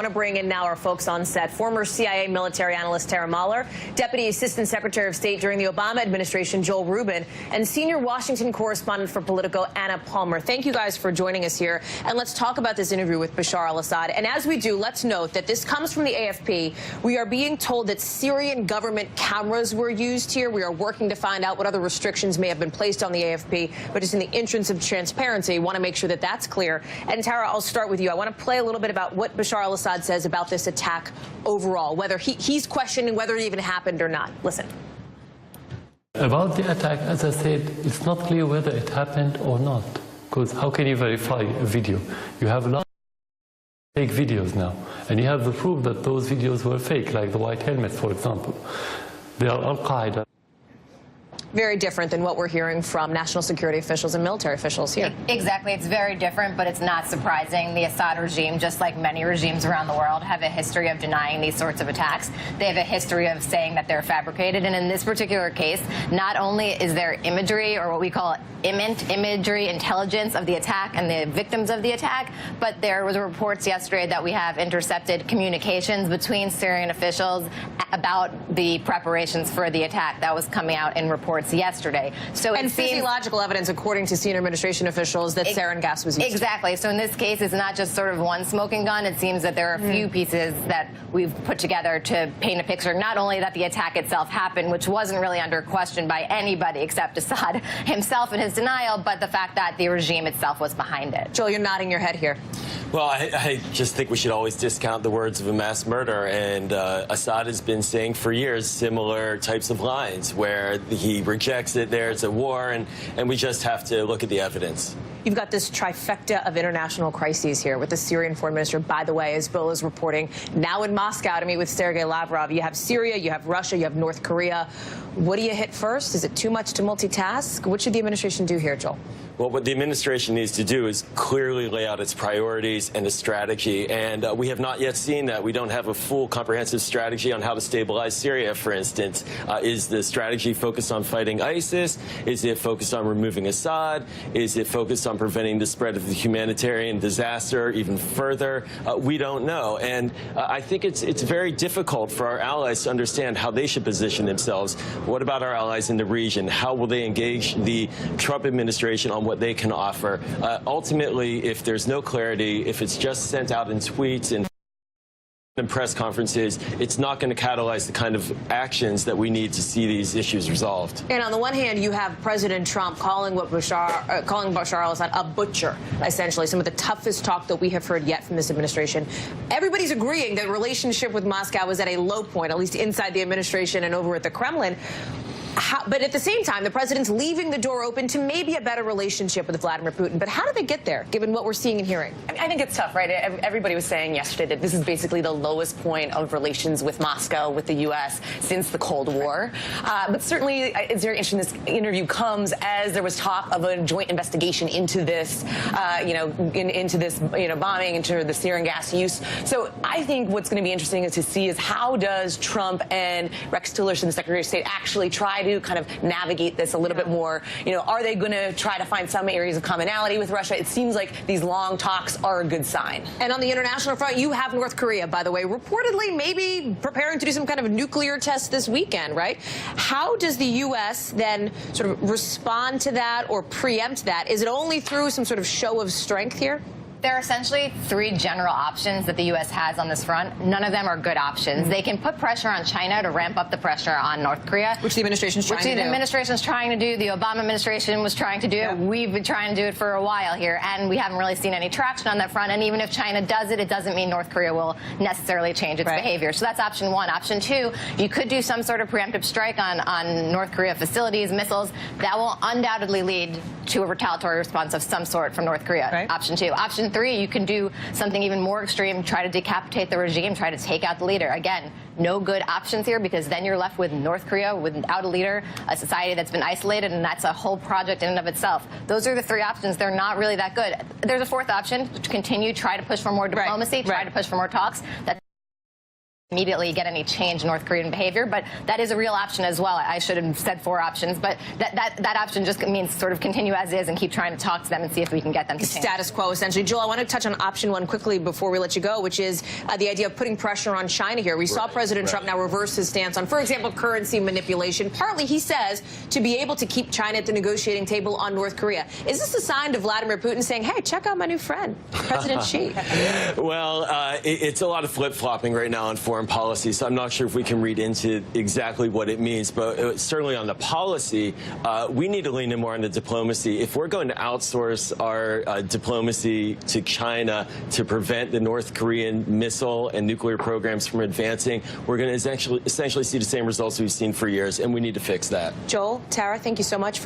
want to bring in now our folks on set. Former CIA military analyst Tara Mahler, Deputy Assistant Secretary of State during the Obama administration Joel Rubin, and senior Washington correspondent for Politico Anna Palmer. Thank you guys for joining us here. And let's talk about this interview with Bashar al-Assad. And as we do, let's note that this comes from the AFP. We are being told that Syrian government cameras were used here. We are working to find out what other restrictions may have been placed on the AFP. But just in the interest of transparency, want to make sure that that's clear. And Tara, I'll start with you. I want to play a little bit about what Bashar al-Assad says about this attack overall, whether he's questioning whether it even happened or not. Listen. About the attack, as I said, it's not clear whether it happened or not. Because how can you verify a video? You have a lot of fake videos now. And you have the proof that those videos were fake, like the white helmets, for example. They are Al-Qaeda. Very different than what we're hearing from national security officials and military officials here. Exactly. It's very different, but it's not surprising. The Assad regime, just like many regimes around the world, have a history of denying these sorts of attacks. They have a history of saying that they're fabricated. And in this particular case, not only is there imagery, or what we call imagery intelligence of the attack and the victims of the attack, but there was reports yesterday that we have intercepted communications between Syrian officials about the preparations for the attack. That was coming out in reports yesterday. So and physiological evidence, according to senior administration officials, that sarin gas was used. Exactly. So in this case, it's not just sort of one smoking gun. It seems that there are a few pieces that we've put together to paint a picture, not only that the attack itself happened, which wasn't really under question by anybody except Assad himself in his denial, but the fact that the regime itself was behind it. Joel, you're nodding your head here. Well, I just think we should always discount the words of a mass murder. And Assad has been saying for years similar types of lines where he rejects it, there's a war, and we just have to look at the evidence. You've got this trifecta of international crises here with the Syrian foreign minister, by the way, as Bill is reporting, now in Moscow to meet with Sergei Lavrov. You have Syria, you have Russia, you have North Korea. What do you hit first? Is it too much to multitask? What should the administration do here, Joel? Well, what the administration needs to do is clearly lay out its priorities and a strategy, and we have not yet seen that. We don't have a full comprehensive strategy on how to stabilize Syria, for instance. Is the strategy focused on fighting ISIS? Is it focused on removing Assad? Is it focused on preventing the spread of the humanitarian disaster even further? We don't know, and I think it's very difficult for our allies to understand how they should position themselves. What about our allies in the region? How will they engage the Trump administration on what they can offer? Ultimately, if there's no clarity, if it's just sent out in tweets and press conferences, it's not going to catalyze the kind of actions that we need to see these issues resolved. And on the one hand, you have President Trump calling Bashar al-Assad a butcher, essentially, some of the toughest talk that we have heard yet from this administration. Everybody's agreeing that relationship with Moscow is at a low point, at least inside the administration and over at the Kremlin. But at the same time, the president's leaving the door open to maybe a better relationship with Vladimir Putin. But how do they get there, given what we're seeing and hearing? I think it's tough, right? Everybody was saying yesterday that this is basically the lowest point of relations with Moscow, with the U.S. since the Cold War. But certainly, it's very interesting. This interview comes as there was talk of a joint investigation into this, into this, bombing, into the sarin gas use. So I think what's going to be interesting to see is how does Trump and Rex Tillerson, the Secretary of State, actually try to kind of navigate this a little bit more. Are they going to try to find some areas of commonality with Russia? It seems like these long talks are a good sign. And on the international front, you have North Korea, by the way, reportedly maybe preparing to do some kind of nuclear test this weekend, right? How does the U.S. then sort of respond to that or preempt that? Is it only through some sort of show of strength here? There are essentially three general options that the U.S. has on this front. None of them are good options. They can put pressure on China to ramp up the pressure on North Korea. Which the administration's trying to do. The administration's trying to do. The Obama administration was trying to do it. We've been trying to do it for a while here, and we haven't really seen any traction on that front. And even if China does it, it doesn't mean North Korea will necessarily change its behavior. So that's option one. Option two, you could do some sort of preemptive strike on North Korea facilities, missiles. That will undoubtedly lead to a retaliatory response of some sort from North Korea. Option two. Option three, you can do something even more extreme, try to decapitate the regime, try to take out the leader. Again, no good options here, because then you're left with North Korea without a leader, a society that's been isolated, and that's a whole project in and of itself. Those are the three options. They're not really that good. There's a fourth option, to continue, try to push for more diplomacy, try to push for more talks. That's immediately get any change in North Korean behavior, but that is a real option as well. I should have said 4 options, but that option just means sort of continue as is and keep trying to talk to them and see if we can get them to change. Status quo, essentially. Joel, I want to touch on option 1 quickly before we let you go, which is the idea of putting pressure on China here. We saw President Trump now reverse his stance on, for example, currency manipulation. Partly, he says, to be able to keep China at the negotiating table on North Korea. Is this a sign of Vladimir Putin saying, hey, check out my new friend, President Xi? Well, it's a lot of flip-flopping right now on foreign policy, so I'm not sure if we can read into exactly what it means, but certainly on the policy, we need to lean in more on the diplomacy. If we're going to outsource our diplomacy to China to prevent the North Korean missile and nuclear programs from advancing, we're going to essentially see the same results we've seen for years, and we need to fix that. Joel, Tara, thank you so much.